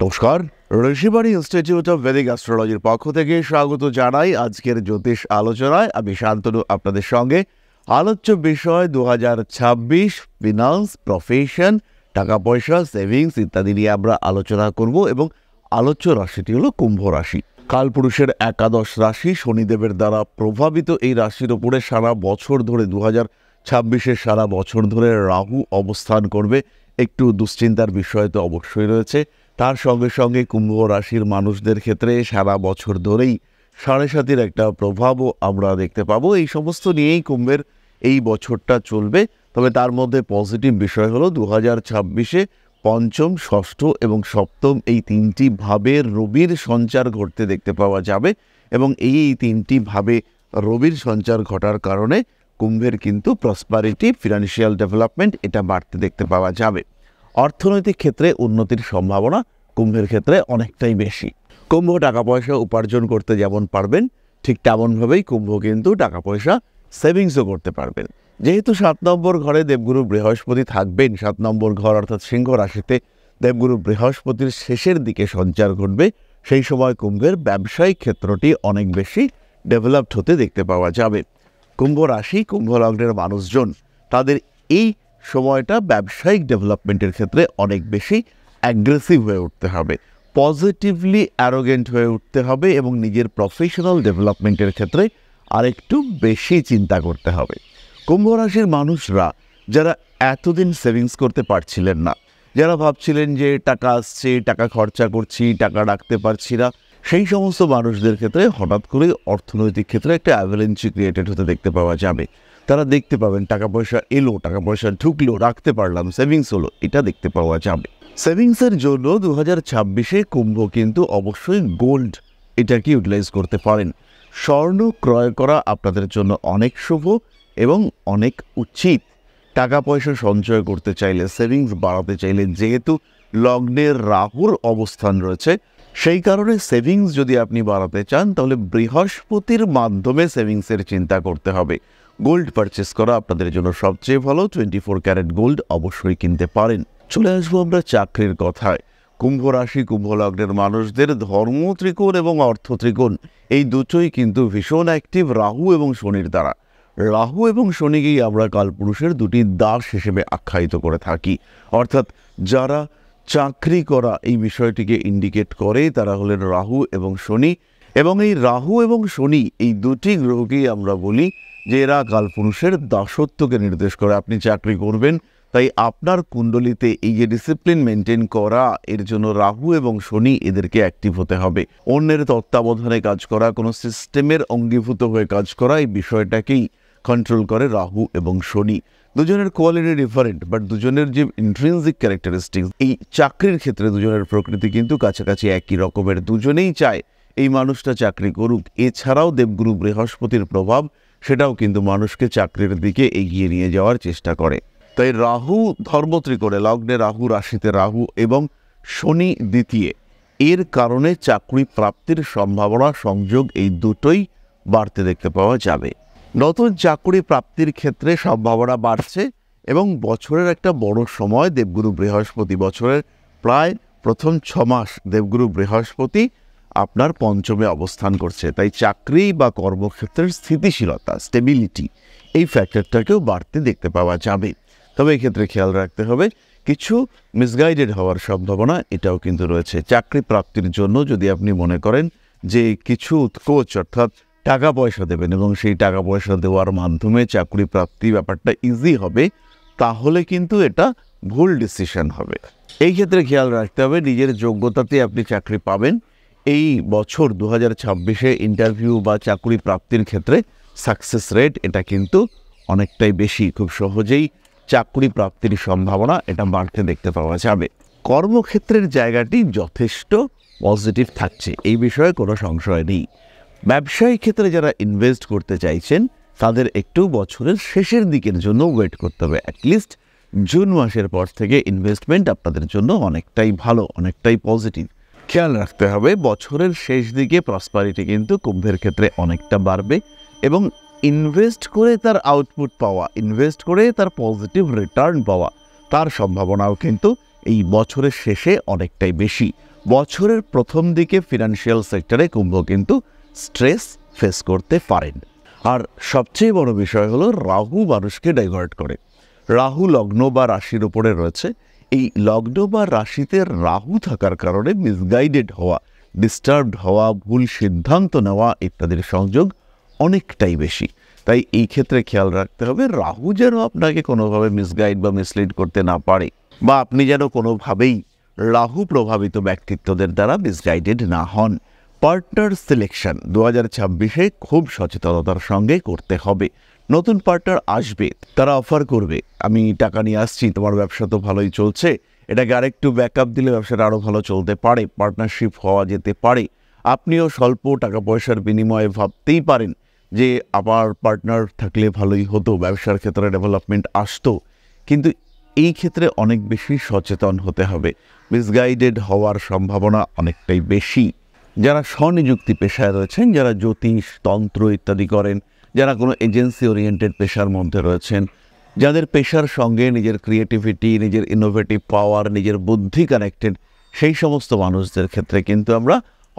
নমস্কার, Rishibani institute of Vedic অ্যাস্ট্রোলজির পক্ষ থেকে স্বাগত জানাই আজকের জ্যোতিষ আলোচনায়। আমি শান্তনু আপনাদের সঙ্গে। আলোচ্য বিষয় 2026 ফিনান্স, প্রফেশন, টাকা পয়সা, সেভিংস ইত্যাদি নিয়ে আমরা আলোচনা করব এবং আলোচ্য রাশিটি হলো কুম্ভ রাশি। কালপুরুষের একাদশ রাশি, শনিদেবের দ্বারা প্রভাবিত এই রাশির ওপরে সারা বছর ধরে 2026-এর সারা বছর ধরে রাহু অবস্থান করবে। একটু দুশ্চিন্তার বিষয় তো অবশ্যই রয়েছে। তার সঙ্গে সঙ্গে কুম্ভ রাশির মানুষদের ক্ষেত্রে সারা বছর ধরেই সাড়ে সাতির একটা প্রভাবও আমরা দেখতে পাবো। এই সমস্ত নিয়েই কুম্ভের এই বছরটা চলবে। তবে তার মধ্যে পজিটিভ বিষয় হলো 2026-এ পঞ্চম, ষষ্ঠ এবং সপ্তম এই তিনটি ভাবে রবির সঞ্চার ঘটতে দেখতে পাওয়া যাবে এবং এই তিনটি ভাবে রবির সঞ্চার ঘটার কারণে কুম্ভের কিন্তু প্রসপারিটি, ফিনান্সিয়াল ডেভেলপমেন্ট এটা বাড়তে দেখতে পাওয়া যাবে। অর্থনৈতিক ক্ষেত্রে উন্নতির সম্ভাবনা কুম্ভের ক্ষেত্রে অনেকটাই বেশি। কুম্ভ টাকা পয়সা উপার্জন করতে যেমন পারবেন, ঠিক তেমনভাবেই কুম্ভ কিন্তু টাকা পয়সা সেভিংসও করতে পারবেন। যেহেতু 7 নম্বর ঘরে দেবগুরু বৃহস্পতি থাকবেন, 7 নম্বর ঘর অর্থাৎ সিংহ রাশিতে দেবগুরু বৃহস্পতির শেষের দিকে সঞ্চার ঘটবে, সেই সময় কুম্ভের ব্যবসায়িক ক্ষেত্রটি অনেক বেশি ডেভেলপড হতে দেখতে পাওয়া যাবে। কুম্ভ রাশি, কুম্ভ লগ্নের মানুষজন তাদের এই সময়টা ব্যবসায়িক ডেভেলপমেন্টের ক্ষেত্রে অনেক বেশি অ্যাগ্রেসিভ হয়ে উঠতে হবে, পজিটিভলি অ্যারোগেন্ট হয়ে উঠতে হবে এবং নিজের প্রফেশনাল ডেভেলপমেন্টের ক্ষেত্রে আরেকটু বেশি চিন্তা করতে হবে। কুম্ভ রাশির মানুষরা যারা এতদিন সেভিংস করতে পারছিলেন না, যারা ভাবছিলেন যে টাকা আসছে, টাকা খরচা করছি, টাকা রাখতে পারছি না, সেই সমস্ত মানুষদের ক্ষেত্রে হঠাৎ করে অর্থনৈতিক ক্ষেত্রে একটা অ্যাভালাঞ্চি ক্রিয়েটেড হতে দেখতে পাওয়া যাবে। তারা দেখতে পাবেন টাকা পয়সা এলো, টাকা পয়সা ঢুকলো, রাখতে পারলাম, সেভিংস হলো, এটা দেখতে পাওয়া যাবে। সেভিংসের জন্য 2026-এ কুম্ভ কিন্তু অবশ্যই গোল্ড এটাকে ইউটিলাইজ করতে পারেন। স্বর্ণ ক্রয় করা আপনাদের জন্য অনেক শুভ এবং অনেক উচিত। টাকা পয়সা সঞ্চয় করতে চাইলে, সেভিংস বাড়াতে চাইলে, যেহেতু লগ্নের রাহুর অবস্থান রয়েছে, সেই কারণে সেভিংস যদি আপনি বাড়াতে চান তাহলে বৃহস্পতির মাধ্যমে সেভিংসের চিন্তা করতে হবে। গোল্ড পারচেস করা আপনাদের জন্য সবচেয়ে ভালো। 24 ক্যারেট গোল্ড অবশ্যই কিনতে পারেন। চলে আসবো আমরা চাকরির কথায়। কুম্ভ রাশি, কুম্ভ লগ্নের মানুষদের ধর্ম ত্রিকোণ এবং অর্থ ত্রিকোণ এই দুটোই কিন্তু ভীষণ অ্যাক্টিভ রাহু এবং শনির দ্বারা। রাহু এবং শনিকেই আমরা কালপুরুষের দুটি দাস হিসেবে আখ্যায়িত করে থাকি। অর্থাৎ যারা চাকরি করা এই বিষয়টিকে ইন্ডিকেট করে তারা হলেন রাহু এবং শনি। এবং এই রাহু এবং শনি এই দুটি গ্রহকেই আমরা বলি যে এরা কালপুরুষের দাসত্বকে নির্দেশ করে। আপনি চাকরি করবেন, তাই আপনার কুণ্ডলিতে এই যে ডিসিপ্লিন মেনটেন করা, এর জন্য রাহু এবং শনি এদেরকে অ্যাক্টিভ হতে হবে। অন্যের তত্ত্বাবধানে কাজ করা, কোনো সিস্টেমের অঙ্গীভূত হয়ে কাজ করা, এই বিষয়টাকেই কন্ট্রোল করে রাহু এবং শনি। দুজনের কোয়ালিটি ডিফারেন্ট, বাট দুজনের যে ইন্ট্রিনজিক ক্যারেক্টারিস্টিক্স, এই চাকরির ক্ষেত্রে দুজনের প্রকৃতি কিন্তু কাছাকাছি একই রকমের। দুজনেই চায় এই মানুষটা চাকরি করুক। এছাড়াও দেবগুরু বৃহস্পতির প্রভাব সেটাও কিন্তু মানুষকে চাকরির দিকে এগিয়ে নিয়ে যাওয়ার চেষ্টা করে। তাই রাহু ধর্মত্রিকোণে, লগ্নে রাহু, রাশিতে রাহু এবং শনি দ্বিতীয়, এর কারণে চাকরি প্রাপ্তির সম্ভাবনা, সংযোগ এই দুটোই বাড়তে দেখতে পাওয়া যাবে। নতুন চাকরি প্রাপ্তির ক্ষেত্রে সম্ভাবনা বাড়ছে এবং বছরের একটা বড় সময় দেবগুরু বৃহস্পতি, বছরের প্রায় প্রথম 6 মাস দেবগুরু বৃহস্পতি আপনার পঞ্চমে অবস্থান করছে। তাই চাকরি বা কর্মক্ষেত্রের স্থিতিশীলতা, স্টেবিলিটি, এই ফ্যাক্টরটাকেও বাড়তে দেখতে পাওয়া যাবে। তবে এক্ষেত্রে খেয়াল রাখতে হবে কিছু মিসগাইডেড হওয়ার সম্ভাবনা এটাও কিন্তু রয়েছে। চাকরি প্রাপ্তির জন্য যদি আপনি মনে করেন যে কিছু উৎকোচ অর্থাৎ টাকা পয়সা দেবেন এবং সেই টাকা পয়সা দেওয়ার মাধ্যমে চাকরি প্রাপ্তি ব্যাপারটা ইজি হবে, তাহলে কিন্তু এটা ভুল ডিসিশন হবে। এই ক্ষেত্রে খেয়াল রাখতে হবে নিজের যোগ্যতাতে আপনি চাকরি পাবেন। এই বছর 2026-এ ইন্টারভিউ বা চাকরি প্রাপ্তির ক্ষেত্রে সাকসেস রেট এটা কিন্তু অনেকটাই বেশি। খুব সহজেই চাকরি প্রাপ্তির সম্ভাবনা এটা বাড়তে দেখতে পাওয়া যাবে। কর্মক্ষেত্রের জায়গাটি যথেষ্ট পজিটিভ থাকছে, এই বিষয়ে কোনো সংশয় নেই। ব্যবসায়িক ক্ষেত্রে যারা ইনভেস্ট করতে চাইছেন তাদের একটু বছরের শেষের দিকের জন্য ওয়েট করতে হবে। অ্যাটলিস্ট জুন মাসের পর থেকে ইনভেস্টমেন্ট আপনাদের জন্য অনেকটাই ভালো, অনেকটাই পজিটিভ। খেয়াল রাখতে হবে বছরের শেষ দিকে প্রসপারিটি কিন্তু কুম্ভের ক্ষেত্রে অনেকটা বাড়বে এবং ইনভেস্ট করে তার আউটপুট পাওয়া, ইনভেস্ট করে তার পজিটিভ রিটার্ন পাওয়া, তার সম্ভাবনাও কিন্তু এই বছরের শেষে অনেকটাই বেশি। বছরের প্রথম দিকে ফিনান্সিয়াল সেক্টরে কুম্ভ কিন্তু স্ট্রেস ফেস করতে পারেন। আর সবচেয়ে বড় বিষয় হলো রাহু মানুষকে ডাইভার্ট করে। রাহু লগ্ন বা রাশির উপরে রয়েছে। এই লগ্ন বা রাশিতে রাহু থাকার কারণে মিসগাইডেড হওয়া, ডিস্টার্বড হওয়া, ভুল সিদ্ধান্ত নেওয়া ইত্যাদির সংযোগ অনেকটাই বেশি। তাই এই ক্ষেত্রে খেয়াল রাখতে হবে রাহু যেন আপনাকে কোনোভাবে মিসগাইড বা মিসলিড করতে না পারে, বা আপনি যেন কোনোভাবেই রাহু প্রভাবিত ব্যক্তিত্বদের দ্বারা মিসগাইডেড না হন। পার্টনার সিলেকশন 2026-এ খুব সচেতনতার সঙ্গে করতে হবে। নতুন পার্টনার আসবে, তারা অফার করবে, আমি টাকা নিয়ে আসছি, তোমার ব্যবসা তো ভালোই চলছে, এটাকে আরেকটু ব্যাকআপ দিলে ব্যবসাটা আরও ভালো চলতে পারে, পার্টনারশিপ হওয়া যেতে পারে। আপনিও স্বল্প টাকা পয়সার বিনিময়ে ভাবতেই পারেন যে আমার পার্টনার থাকলে ভালোই হতো, ব্যবসার ক্ষেত্রে ডেভেলপমেন্ট আসতো। কিন্তু এই ক্ষেত্রে অনেক বেশি সচেতন হতে হবে, মিসগাইডেড হওয়ার সম্ভাবনা অনেকটাই বেশি। যারা স্বনিযুক্তি পেশায় রয়েছেন, যারা জ্যোতিষ, তন্ত্র ইত্যাদি করেন, যারা কোনো এজেন্সি ওরিয়েন্টেড পেশার মধ্যে রয়েছেন, যাদের পেশার সঙ্গে নিজের ক্রিয়েটিভিটি, নিজের ইনোভেটিভ পাওয়ার, নিজের বুদ্ধি কানেক্টেড, সেই সমস্ত মানুষদের ক্ষেত্রে কিন্তু আমরা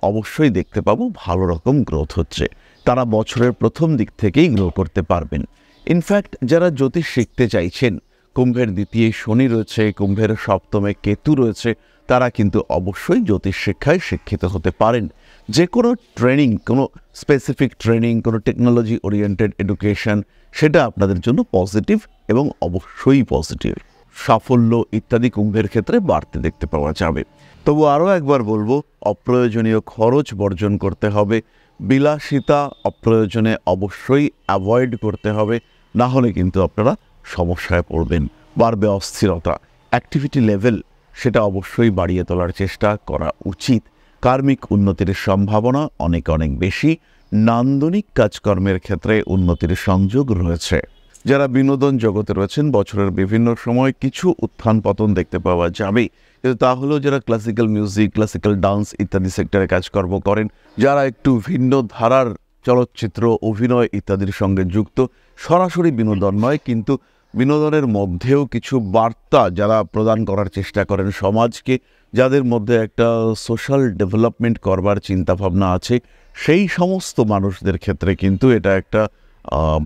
অবশ্যই দেখতে পাবো ভালো রকম গ্রোথ হচ্ছে। তারা বছরের প্রথম দিক থেকেই গ্রো করতে পারবেন। ইনফ্যাক্ট যারা জ্যোতিষ শিখতে চাইছেন, কুম্ভের দ্বিতীয় শনি রয়েছে, কুম্ভের সপ্তমে কেতু রয়েছে, তারা কিন্তু অবশ্যই জ্যোতিষ শিক্ষায় শিক্ষিত হতে পারেন। যে কোনো ট্রেনিং, কোনো স্পেসিফিক ট্রেনিং, কোনো টেকনোলজি ওরিয়েন্টেড এডুকেশন, সেটা আপনাদের জন্য পজিটিভ এবং অবশ্যই পজিটিভ। সাফল্য ইত্যাদি কুম্ভের ক্ষেত্রে বাড়তে দেখতে পাওয়া যাবে। তবু আরও একবার বলবো, অপ্রয়োজনীয় খরচ বর্জন করতে হবে, বিলাসিতা অপ্রয়োজনে অবশ্যই অ্যাভয়েড করতে হবে, না হলে কিন্তু আপনারা সমস্যায় পড়বেন। বাড়বে অস্থিরতা, অ্যাক্টিভিটি লেভেল সেটা অবশ্যই বাড়িয়ে তোলার চেষ্টা করা উচিত। কার্মিক উন্নতির সম্ভাবনা অনেক অনেক বেশি। নান্দনিক কাজকর্মের ক্ষেত্রে উন্নতির সংযোগ রয়েছে। যারা বিনোদন জগতে রয়েছেন, বছরের বিভিন্ন সময় কিছু উত্থান পতন দেখতে পাওয়া যাবে, কিন্তু তা হলেও যারা ক্লাসিক্যাল মিউজিক, ক্লাসিক্যাল ডান্স ইত্যাদি সেক্টরে কাজকর্ম করেন, যারা একটু ভিন্ন ধারার চলচ্চিত্র, অভিনয় ইত্যাদির সঙ্গে যুক্ত, সরাসরি বিনোদন নয় কিন্তু বিনোদনের মধ্যেও কিছু বার্তা যারা প্রদান করার চেষ্টা করেন সমাজকে, যাদের মধ্যে একটা সোশ্যাল ডেভেলপমেন্ট করবার চিন্তাভাবনা আছে, সেই সমস্ত মানুষদের ক্ষেত্রে কিন্তু এটা একটা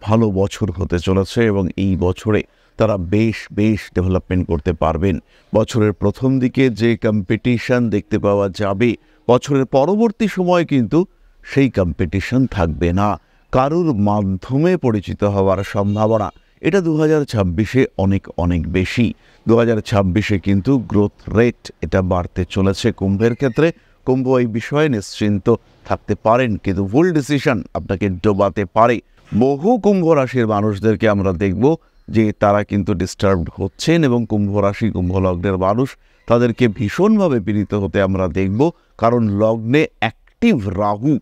ভালো বছর হতে চলেছে এবং এই বছরে তারা বেশ ডেভেলপমেন্ট করতে পারবেন। বছরের প্রথম দিকে যে কম্পিটিশন দেখতে পাওয়া যাবে, বছরের পরবর্তী সময় কিন্তু সেই কম্পিটিশন থাকবে না। কারুর মাধ্যমে পরিচিত হওয়ার সম্ভাবনা এটা 2026-এ অনেক বেশি। 2026-এ কিন্তু গ্রোথ রেট এটা বাড়তে চলেছে কুম্ভের ক্ষেত্রে। কুম্ভ এই বিষয়ে নিশ্চিন্ত থাকতে পারেন, কিন্তু ভুল ডিসিশন আপনাকে ডোবাতে পারে। বহু কুম্ভ রাশির মানুষদেরকে আমরা দেখব যে তারা কিন্তু ডিস্টার্বড হচ্ছেন, এবং কুম্ভ রাশি, কুম্ভ লগ্নের মানুষ, তাদেরকে ভীষণভাবে পীড়িত হতে আমরা দেখব, কারণ লগ্নে অ্যাক্টিভ রাহু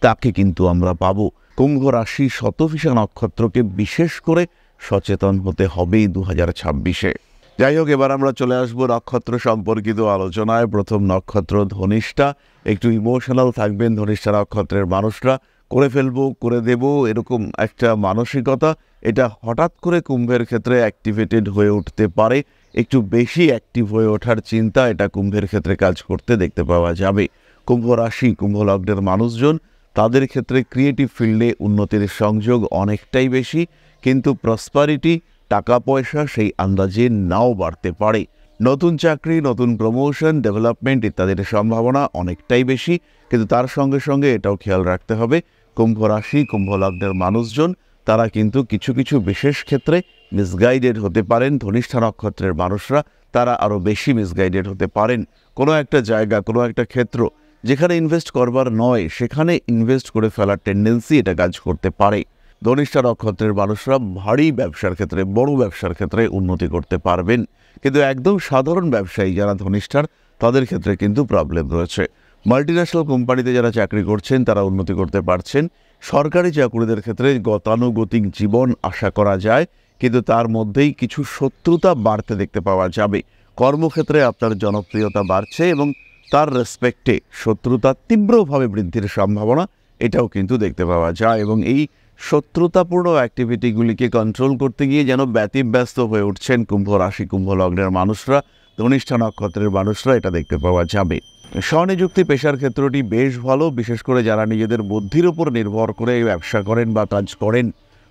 তাকে কিন্তু আমরা পাবো। কুম্ভ রাশি শতভিষা নক্ষত্রকে বিশেষ করে সচেতন হতে হবেই 2026-এ। যাই হোক, এবার আমরা চলে আসবো নক্ষত্র সম্পর্কিত আলোচনায়। প্রথম নক্ষত্র ধনিষ্ঠা। একটু ইমোশনাল থাকবেন ধনিষ্ঠা নক্ষত্রের মানুষরা, করে ফেলবো, করে দেব, এরকম একটা মানসিকতা এটা হঠাৎ করে কুম্ভের ক্ষেত্রে অ্যাক্টিভেটেড হয়ে উঠতে পারে। একটু বেশি অ্যাক্টিভ হয়ে ওঠার চিন্তা এটা কুম্ভের ক্ষেত্রে কাজ করতে দেখতে পাওয়া যাবে। কুম্ভ রাশি, কুম্ভ লগ্নের মানুষজন, তাদের ক্ষেত্রে ক্রিয়েটিভ ফিল্ডে উন্নতির সংযোগ অনেকটাই বেশি, কিন্তু প্রসপারিটি, টাকা পয়সা সেই আন্দাজে নাও বাড়তে পারে। নতুন চাকরি, নতুন প্রমোশন, ডেভেলপমেন্ট ইত্যাদির সম্ভাবনা অনেকটাই বেশি, কিন্তু তার সঙ্গে সঙ্গে এটাও খেয়াল রাখতে হবে কুম্ভ রাশি, কুম্ভ লগ্নের মানুষজন, তারা কিন্তু কিছু বিশেষ ক্ষেত্রে মিসগাইডেড হতে পারেন। ধনিষ্ঠা নক্ষত্রের মানুষরা তারা আরও বেশি মিসগাইডেড হতে পারেন। কোনো একটা জায়গা, কোনো একটা ক্ষেত্র যেখানে ইনভেস্ট করবার নয়, সেখানে ইনভেস্ট করে ফেলার টেন্ডেন্সি এটা কাজ করতে পারে। ধনিষ্ঠা নক্ষত্রের মানুষরা ভারী ব্যবসার ক্ষেত্রে, বড় ব্যবসার ক্ষেত্রে উন্নতি করতে পারবেন, কিন্তু একদম সাধারণ ব্যবসায়ী যারা ধনিষ্ঠার, তাদের ক্ষেত্রে কিন্তু প্রবলেম রয়েছে। মাল্টিন্যাশনাল কোম্পানিতে যারা চাকরি করছেন তারা উন্নতি করতে পারছেন। সরকারি চাকুরিদের ক্ষেত্রে গতানুগতিক জীবন আশা করা যায়, কিন্তু তার মধ্যেই কিছু শত্রুতা বাড়তে দেখতে পাওয়া যাবে। কর্মক্ষেত্রে আপনার জনপ্রিয়তা বাড়ছে এবং তার রেসপেক্টে শত্রুতা তীব্রভাবে বৃদ্ধির সম্ভাবনা এটাও কিন্তু দেখতে পাওয়া যায়, এবং এই শত্রুতাপূর্ণ অ্যাক্টিভিটিগুলিকে কন্ট্রোল করতে গিয়ে যেন ব্যতিব্যস্ত হয়ে উঠছেন কুম্ভ রাশি, কুম্ভ লগ্নের মানুষরা, ধনিষ্ঠা নক্ষত্রের মানুষরা, এটা দেখতে পাওয়া যাবে। স্বনিযুক্তি পেশার ক্ষেত্রটি বেশ ভালো, বিশেষ করে যারা নিজেদের বুদ্ধির উপর নির্ভর করে ব্যবসা করেন বা কাজ করেন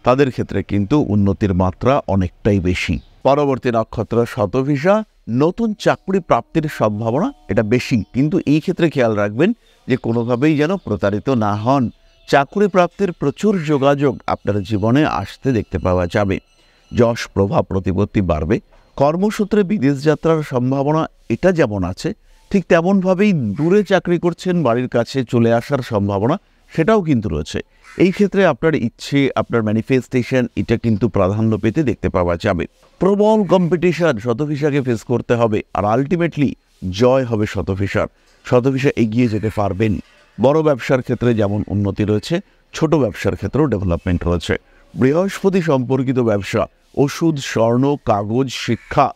তাদের ক্ষেত্রে কিন্তু উন্নতির মাত্রা অনেকটাই বেশি। পরবর্তী নক্ষত্র শতভিষা। নতুন চাকরি প্রাপ্তির সম্ভাবনা এটা বেশি, কিন্তু এই ক্ষেত্রে খেয়াল রাখবেন যে কোনোভাবেই যেন প্রতারিত না হন। চাকরি প্রাপ্তির প্রচুর যোগাযোগ আপনার জীবনে আসতে দেখতে পাওয়া যাবে। যশ প্রভাব প্রতিপত্তি বাড়বে। কর্মসূত্রে বিদেশ যাত্রার সম্ভাবনা এটা যেমন আছে, ঠিক তেমনভাবেই দূরে চাকরি করছেন, বাড়ির কাছে চলে আসার সম্ভাবনা সেটাও কিন্তু রয়েছে। এই ক্ষেত্রে আপনার ইচ্ছে, আপনার ম্যানিফেস্টেশন এটা কিন্তু প্রাধান্য পেতে দেখতে পাওয়া যাবে। প্রবল কম্পিটিশন শতভিষাকে ফেস করতে হবে, আর আলটিমেটলি জয় হবে শতভিষার। শতভিষা এগিয়ে যেতে পারবেন। বড় ব্যবসার ক্ষেত্রে যেমন উন্নতি রয়েছে, ছোট ব্যবসার ক্ষেত্রেও ডেভেলপমেন্ট রয়েছে। বৃহস্পতি সম্পর্কিত ব্যবসা, ওষুধ, স্বর্ণ, কাগজ, শিক্ষা,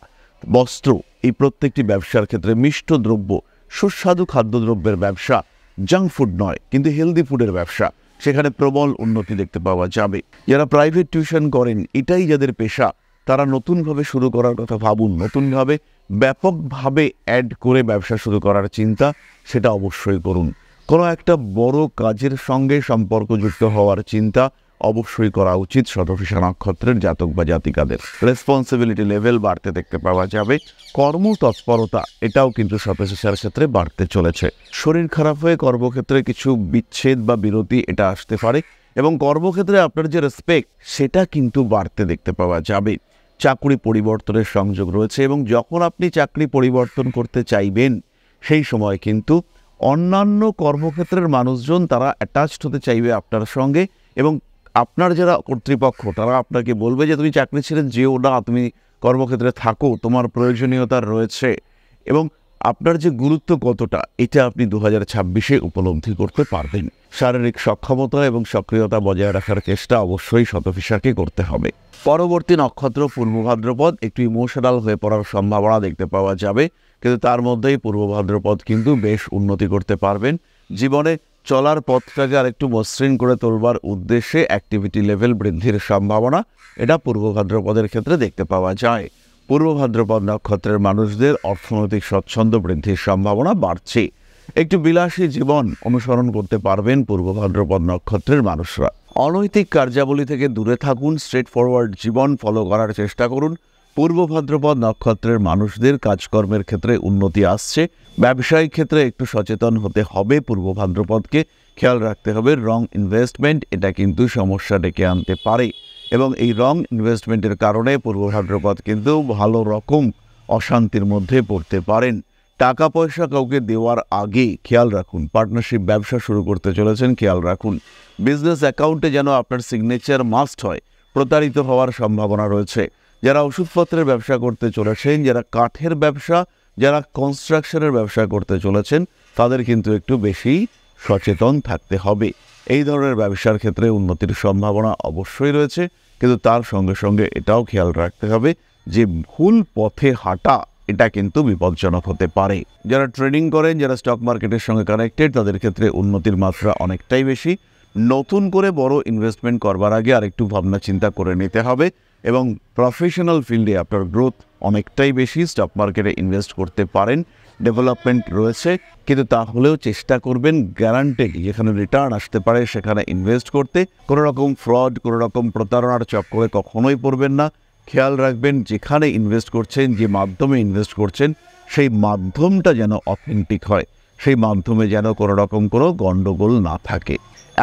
বস্ত্র, এই প্রত্যেকটি ব্যবসার ক্ষেত্রে মিষ্ট দ্রব্য, সুস্বাদু খাদ্যদ্রব্যের ব্যবসা, জাঙ্ক ফুড নয় কিন্তু হেলদি ফুডের ব্যবসা, সেখানে প্রবল উন্নতি দেখতে পাওয়া যাবে। যারা প্রাইভেট টিউশন করেন, এটাই যাদের পেশা, তারা নতুনভাবে শুরু করার কথা ভাবুন। নতুনভাবে ব্যাপকভাবে অ্যাড করে ব্যবসা শুরু করার চিন্তা সেটা অবশ্যই করুন। কোনো একটা বড় কাজের সঙ্গে সম্পর্কযুক্ত হওয়ার চিন্তা অবশ্যই করা উচিত শতভিষা নক্ষত্রের জাতক বা জাতিকাদের। রেসপন্সিবিলিটি লেভেল বাড়তে দেখতে পাওয়া যাবে। কর্মতৎপরতা এটাও কিন্তু শতভিষার ক্ষেত্রে বাড়তে চলেছে। শরীর খারাপ হয়ে কর্মক্ষেত্রে কিছু বিচ্ছেদ বা বিরতি এটা আসতে পারে, এবং কর্মক্ষেত্রে আপনার যে রেসপেক্ট সেটা কিন্তু বাড়তে দেখতে পাওয়া যাবে। চাকরি পরিবর্তনের সংযোগ রয়েছে, এবং যখন আপনি চাকরি পরিবর্তন করতে চাইবেন সেই সময় কিন্তু অন্যান্য কর্মক্ষেত্রের মানুষজন তারা অ্যাটাচড হতে চাইবে আপনার সঙ্গে, এবং আপনার যারা কর্তৃপক্ষ তারা আপনাকে বলবে যে তুমি চাকরি ছেড়ে যেও না, তুমি কর্মক্ষেত্রে থাকো, তোমার প্রয়োজনীয়তা রয়েছে। এবং আপনার যে গুরুত্ব কতটা এটা আপনি 2026-এ উপলব্ধি করতে পারবেন। শারীরিক সক্ষমতা এবং সক্রিয়তা বজায় রাখার চেষ্টা অবশ্যই শতভিষাকে করতে হবে। পরবর্তী নক্ষত্র পূর্ব ভাদ্রপদ। একটু ইমোশনাল হয়ে পড়ার সম্ভাবনা দেখতে পাওয়া যাবে, কিন্তু তার মধ্যেই পূর্ব ভাদ্রপদ কিন্তু বেশ উন্নতি করতে পারবেন। জীবনে চলার পথটাকে আর একটু মসৃণ করে তোলবার উদ্দেশ্যে অ্যাক্টিভিটি লেভেল বৃদ্ধির সম্ভাবনা এটা পূর্ব ভাদ্রপদের ক্ষেত্রে দেখতে পাওয়া যায়। পূর্ব ভাদ্রপদ নক্ষত্রের মানুষদের অর্থনৈতিক স্বচ্ছন্দ বৃদ্ধির সম্ভাবনা বাড়ছে। একটু বিলাসী জীবন অনুসরণ করতে পারবেন পূর্ব ভাদ্রপদ নক্ষত্রের মানুষরা। অনৈতিক কার্যাবলী থেকে দূরে থাকুন, স্ট্রেট ফরওয়ার্ড জীবন ফলো করার চেষ্টা করুন। পূর্ব ভাদ্রপদ নক্ষত্রের মানুষদের কাজকর্মের ক্ষেত্রে উন্নতি আসছে। ব্যবসায়িক ক্ষেত্রে একটু সচেতন হতে হবে। পূর্ব ভাদ্রপদকে খেয়াল রাখতে হবে, রং ইনভেস্টমেন্ট এটা কিন্তু সমস্যা ডেকে আনতে পারে, এবং এই রং ইনভেস্টমেন্টের কারণে পূর্ব ভাদ্রপদ কিন্তু ভালো রকম অশান্তির মধ্যে পড়তে পারেন। টাকা পয়সা কাউকে দেওয়ার আগে খেয়াল রাখুন। পার্টনারশিপ ব্যবসা শুরু করতে চলেছেন, খেয়াল রাখুন। বিজনেস অ্যাকাউন্টে যেন আপনার সিগনেচার মাস্ট হয়। প্রতারিত হওয়ার সম্ভাবনা রয়েছে। যারা ওষুধপত্রের ব্যবসা করতে চলেছেন, যারা কাঠের ব্যবসা, যারা কনস্ট্রাকশনের ব্যবসা করতে চলেছেন, তাদের কিন্তু একটু বেশি সচেতন থাকতে হবে। এই ধরনের ব্যবসার ক্ষেত্রে উন্নতির সম্ভাবনা অবশ্যই রয়েছে, কিন্তু তার সঙ্গে সঙ্গে এটাও খেয়াল রাখতে হবে যে ভুল পথে হাঁটা এটা কিন্তু বিপজ্জনক হতে পারে। যারা ট্রেডিং করেন, যারা স্টক মার্কেটের সঙ্গে কানেক্টেড, তাদের ক্ষেত্রে উন্নতির মাত্রা অনেকটাই বেশি। নতুন করে বড় ইনভেস্টমেন্ট করবার আগে আরেকটু ভাবনা চিন্তা করে নিতে হবে, এবং প্রফেশনাল ফিল্ডে আপনার গ্রোথ অনেকটাই বেশি। স্টক মার্কেটে ইনভেস্ট করতে পারেন, ডেভেলপমেন্ট রয়েছে, কিন্তু তাহলেও চেষ্টা করবেন গ্যারান্টেড যেখানে রিটার্ন আসতে পারে সেখানে ইনভেস্ট করতে। কোনো রকম ফ্রড, কোনো রকম প্রতারণার চক্করে কখনোই পড়বেন না। খেয়াল রাখবেন যেখানে ইনভেস্ট করছেন, যে মাধ্যমে ইনভেস্ট করছেন, সেই মাধ্যমটা যেন অথেন্টিক হয়, সেই মাধ্যমে যেন কোনো রকম কোনো গণ্ডগোল না থাকে।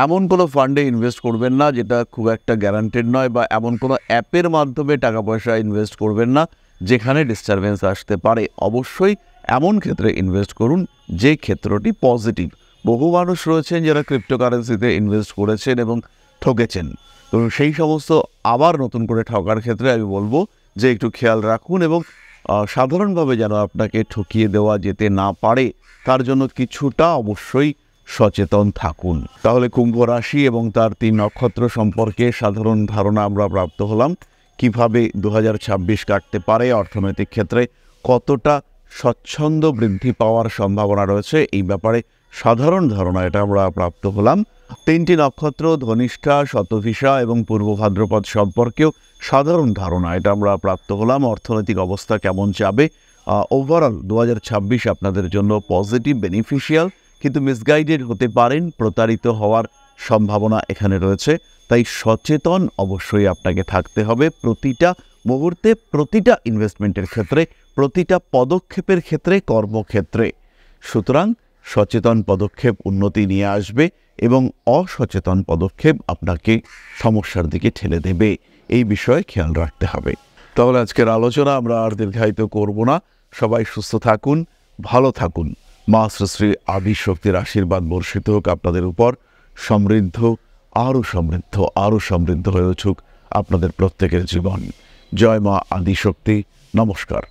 এমন কোনো ফান্ডে ইনভেস্ট করবেন না যেটা খুব একটা গ্যারান্টেড নয়, বা এমন কোনো অ্যাপের মাধ্যমে টাকা পয়সা ইনভেস্ট করবেন না যেখানে ডিস্টারবেন্স আসতে পারে। অবশ্যই এমন ক্ষেত্রে ইনভেস্ট করুন যে ক্ষেত্রটি পজিটিভ। বহু মানুষ রয়েছেন যারা ক্রিপ্টোকারেন্সিতে ইনভেস্ট করেছেন এবং ঠকেছেন, তো সেই সমস্ত আবার নতুন করে ঠকার ক্ষেত্রে আমি বলবো যে একটু খেয়াল রাখুন, এবং সাধারণভাবে যেন আপনাকে ঠকিয়ে দেওয়া যেতে না পারে তার জন্য কিছুটা অবশ্যই সচেতন থাকুন। তাহলে কুম্ভ রাশি এবং তার 3 নক্ষত্র সম্পর্কে সাধারণ ধারণা আমরা প্রাপ্ত হলাম। কিভাবে 2026 কাটতে পারে, অর্থনৈতিক ক্ষেত্রে কতটা স্বচ্ছন্দ বৃদ্ধি পাওয়ার সম্ভাবনা রয়েছে, এই ব্যাপারে সাধারণ ধারণা এটা আমরা প্রাপ্ত হলাম। 3টি নক্ষত্র ধনিষ্ঠা, শতভিষা এবং পূর্ব ভাদ্রপদ সম্পর্কেও সাধারণ ধারণা এটা আমরা প্রাপ্ত হলাম। অর্থনৈতিক অবস্থা কেমন যাবে, ওভারঅল 2026 আপনাদের জন্য পজিটিভ, বেনিফিশিয়াল, কিন্তু মিসগাইডেড হতে পারেন, প্রতারিত হওয়ার সম্ভাবনা এখানে রয়েছে। তাই সচেতন অবশ্যই আপনাকে থাকতে হবে প্রতিটা মুহূর্তে, প্রতিটা ইনভেস্টমেন্টের ক্ষেত্রে, প্রতিটা পদক্ষেপের ক্ষেত্রে, কর্মক্ষেত্রে। সুতরাং সচেতন পদক্ষেপ উন্নতি নিয়ে আসবে এবং অসচেতন পদক্ষেপ আপনাকে সমস্যার দিকে ঠেলে দেবে। এই বিষয়ে খেয়াল রাখতে হবে। তাহলে আজকের আলোচনা আমরা আর দীর্ঘায়িত করব না। সবাই সুস্থ থাকুন, ভালো থাকুন। মা শ্রী আদিশক্তির আশীর্বাদ বর্ষিত হোক আপনাদের উপর। সমৃদ্ধ, আরও সমৃদ্ধ হয়ে উঠুক আপনাদের প্রত্যেকের জীবন। জয় মা আদিশক্তি। নমস্কার।